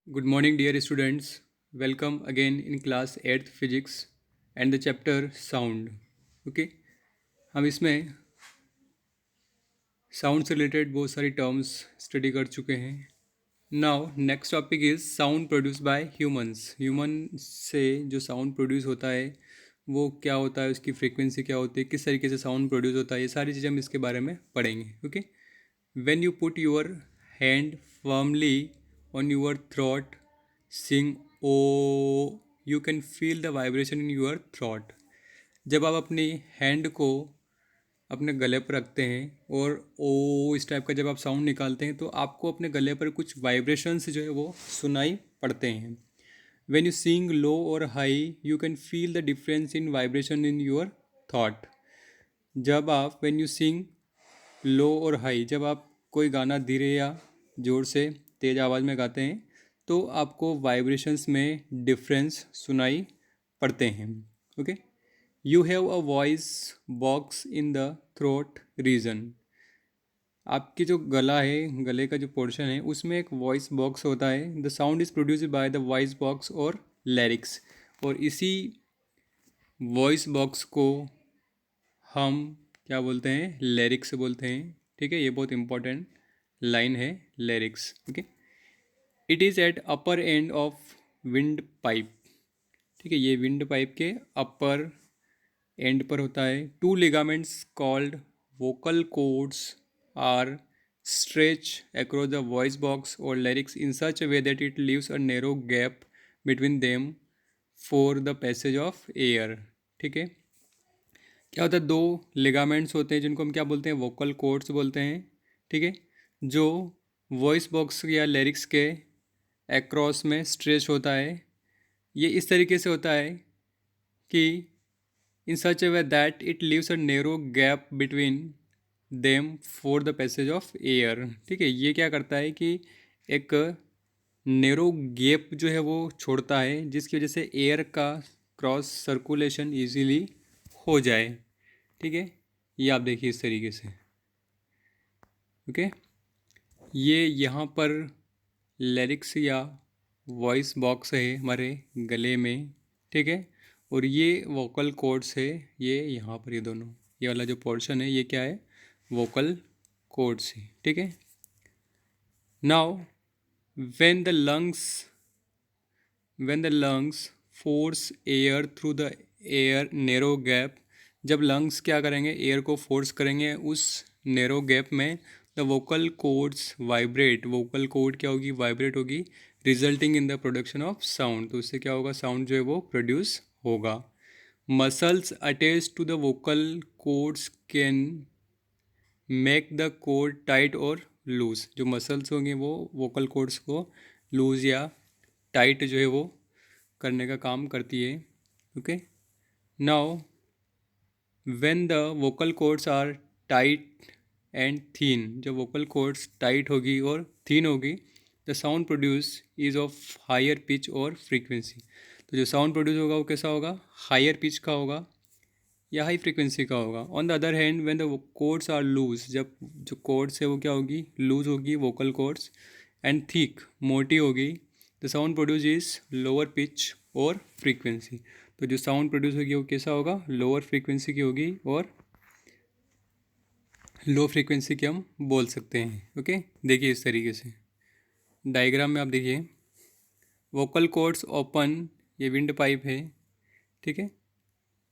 Good morning, dear students. Welcome again in class 8th physics and the chapter sound. Okay, हम इसमें sound से related बहुत सारी terms study कर चुके हैं. Now next topic is sound produce bye humans. Human से जो साउंड प्रोड्यूस होता है वो क्या होता है, उसकी फ्रीक्वेंसी क्या होती है, किस तरीके से साउंड प्रोड्यूस होता है, ये सारी चीज़ें हम इसके बारे में पढ़ेंगे. Okay, when you put your hand firmly on your throat, sing oh, you can feel the vibration in your throat. जब आप अपनी हैंड को अपने गले पर रखते हैं और ओ इस टाइप का जब आप साउंड निकालते हैं तो आपको अपने गले पर कुछ वाइब्रेशंस जो है वो सुनाई पड़ते हैं. when you sing low or high you can feel the difference in vibration in your thought. जब आप when you sing लो और हाई, जब आप कोई गाना धीरे या ज़ोर से तेज़ आवाज़ में गाते हैं तो आपको वाइब्रेशंस में डिफरेंस सुनाई पड़ते हैं. Okay, you have a voice box in the throat region. आपकी जो गला है, गले का जो पोर्शन है उसमें एक वॉइस बॉक्स होता है. The sound is produced by the voice box और लिरिक्स. और इसी वॉइस बॉक्स को हम क्या बोलते हैं, लिरिक्स बोलते हैं. ठीक है, ये बहुत इंपॉर्टेंट लाइन है, lyrics. Okay, it is at upper end of wind pipe. ठीक है, ये विंड पाइप के अपर एंड पर होता है. Two ligaments called vocal cords are stretch across the voice box और larynx in such a way that it leaves a narrow gap between them for the passage of air. ठीक है, क्या होता है, दो लिगामेंट्स होते हैं जिनको हम क्या बोलते हैं, वोकल कॉर्ड्स बोलते हैं. ठीक है, जो वॉइस बॉक्स या लिरिक्स के एक्रॉस में स्ट्रेच होता है. ये इस तरीके से होता है कि in such a way that it leaves a narrow gap between them for the passage of air. ठीक है, ये क्या करता है कि एक नैरो गैप जो है वो छोड़ता है जिसकी वजह से एयर का क्रॉस सर्कुलेशन इजीली हो जाए. ठीक है, ये आप देखिए इस तरीके से. ओके, ये यहाँ पर लिरिक्स या वॉइस बॉक्स है हमारे गले में. ठीक है, और ये वोकल कॉर्ड्स है, ये यहाँ पर, ये दोनों, ये वाला जो पोर्शन है ये क्या है, वोकल कॉर्ड्स है. ठीक है, now when the lungs when the lungs force air through the air narrow gap, जब लंग्स क्या करेंगे, एयर को फोर्स करेंगे उस नैरो गैप में, the vocal cords vibrate. Vocal cord क्या होगी, वाइब्रेट होगी, resulting in the production of sound. तो उससे क्या होगा, साउंड जो है वो प्रोड्यूस होगा. Muscles attach to the vocal cords can make the cord tight और लूज. जो मसल्स होंगे वो वोकल कॉर्ड्स को लूज या टाइट जो है वो करने का काम करती है. Okay, now when the vocal cords are tight and thin, जब वोकल कॉर्ड्स टाइट होगी और थीन होगी, the sound produce is of higher pitch और फ्रीक्वेंसी. तो जो साउंड प्रोड्यूस होगा वो कैसा होगा, हायर पिच का होगा या हाई फ्रीक्वेंसी का होगा. On the other hand when the cords are loose, जब जो कॉर्ड्स है वो क्या होगी, लूज होगी वोकल कॉर्ड्स, एंड थिक, मोटी होगी, the sound produce is lower pitch और फ्रीक्वेंसी. तो जो साउंड प्रोड्यूस होगी वो कैसा होगा, लोअर फ्रीक्वेंसी की होगी और लो फ्रीक्वेंसी की हम बोल सकते हैं. ओके, देखिए इस तरीके से डायग्राम में आप देखिए, वोकल कॉर्ड्स ओपन, ये विंड पाइप है. ठीक है,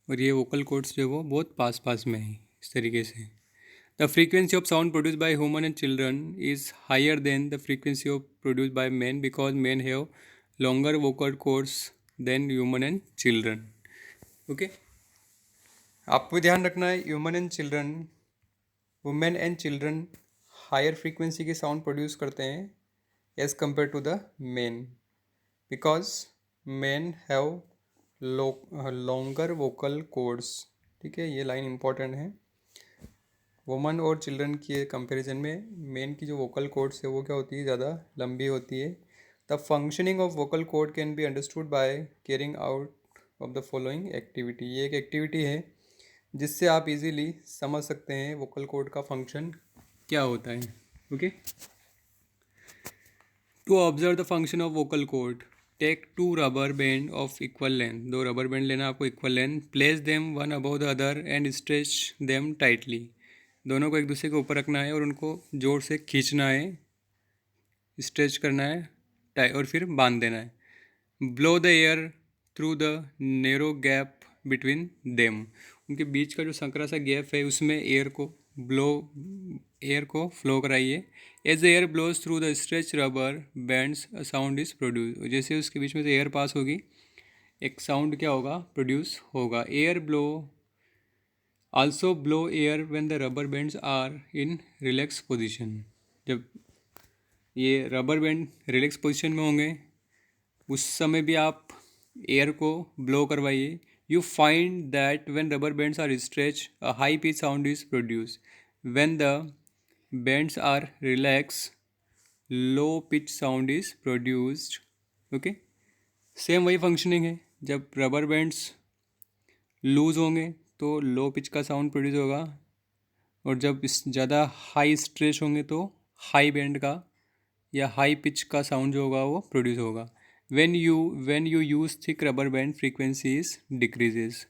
और ये वोकल कॉर्ड्स जो है वो बहुत पास पास में है इस तरीके से. The frequency of sound produce by human and children is higher than the frequency of produce by man because man have longer vocal cords than human and children. Okay, आपको ध्यान रखना है, human and children, women and children higher frequency की sound produce करते हैं as compare to the men, because men have longer vocal cords. ठीक है, ये लाइन इंपॉर्टेंट है. वुमन और चिल्ड्रन के कंपैरिजन में मेन की जो वोकल कॉर्ड्स है वो क्या होती है, ज़्यादा लंबी होती है. The functioning of vocal cord can be understood by carrying out of the following activity. ये एक एक्टिविटी है जिससे आप इजीली समझ सकते हैं वोकल कॉर्ड का फंक्शन क्या होता है. Okay, to observe the function of vocal cord, take two rubber band of equal length, दो रबर बैंड लेना आपको equal length, place them one above the other and stretch them tightly, दोनों को एक दूसरे के ऊपर रखना है और उनको जोर से खींचना है, स्ट्रेच करना है और फिर बांध देना है। Blow the air through the narrow gap between them, उनके बीच का जो संकरा सा गैप है उसमें एयर को फ्लो कराइए। As the air blows through the stretch rubber bands a sound is produce, जैसे उसके बीच में से एयर पास होगी एक साउंड क्या होगा, प्रोड्यूस होगा। Air blow also blow air when the rubber bands are in relax position, जब ये रबर बैंड रिलैक्स पोजिशन में होंगे उस समय भी आप एयर को ब्लो करवाइए। You find that when rubber bands are stretch a high pitch sound is produce, when the bands are relax low pitch sound is produced. Okay, same वही functioning है, जब रबर बैंड्स लूज होंगे तो low pitch का sound produce होगा और जब ज़्यादा हाई स्ट्रेच होंगे तो हाई बैंड का या हाई पिच का साउंड जो होगा वो प्रोड्यूस होगा। When you use thick rubber band frequencies decreases,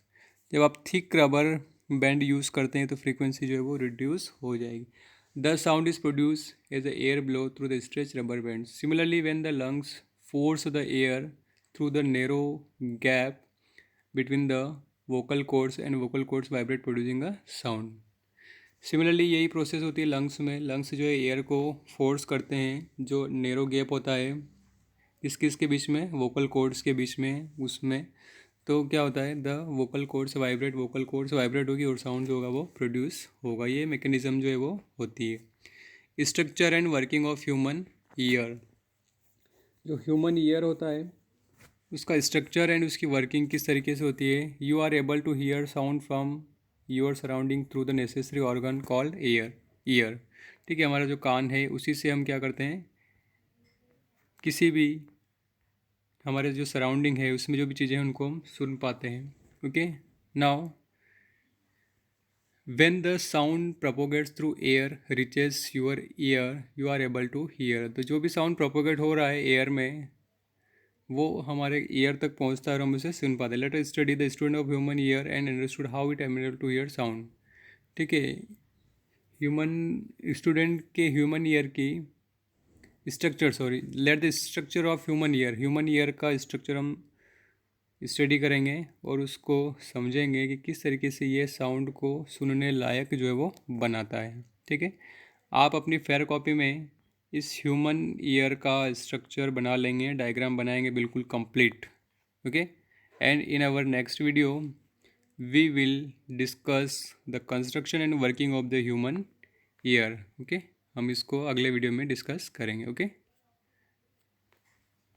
जब आप थिक रबर बैंड यूज़ करते हैं तो फ्रीक्वेंसी जो है वो रिड्यूस हो जाएगी। The sound is produce as the air blow through the stretch rubber band, similarly when the lungs force the air through the narrow gap between the vocal cords and vocal cords vibrate producing a sound. Similarly यही process होती है lungs में, lungs जो है air को force करते हैं, जो नैरो गैप होता है किसके बीच में, वोकल कॉर्ड्स के बीच में, उसमें तो क्या होता है, द वोकल कॉर्ड्स वाइब्रेट होगी और साउंड जो होगा वो प्रोड्यूस होगा। ये मैकेनिज्म जो है वो होती है। Structure and working of human year, जो ह्यूमन ईयर होता है उसका स्ट्रक्चर एंड उसकी वर्किंग किस तरीके से होती है। You are able to hear sound from your surrounding through the necessary organ called ear. ठीक है, हमारा जो कान है उसी से हम क्या करते हैं, किसी भी हमारे जो सराउंडिंग है उसमें जो भी चीज़ें हैं उनको हम सुन पाते हैं। Okay, now when the sound propagates through air reaches your ear you are able to hear, तो जो भी साउंड प्रोपोगेट हो रहा है एयर में वो हमारे ईयर तक पहुंचता है और हम उसे सुन पाते हैं। Let us study the student of human ear and understood how it able to hear sound. ठीक है, ह्यूमन स्टूडेंट के ह्यूमन ईयर की let the structure of human ear का स्ट्रक्चर हम स्टडी करेंगे और उसको समझेंगे कि किस तरीके से ये साउंड को सुनने लायक जो है वो बनाता है। ठीक है, आप अपनी फेयर कॉपी में इस ह्यूमन ईयर का स्ट्रक्चर बना लेंगे, डायग्राम बनाएंगे बिल्कुल complete. Okay, and in our next video we will discuss the construction and working of the human ear. Okay, हम इसको अगले वीडियो में डिस्कस करेंगे। ओके।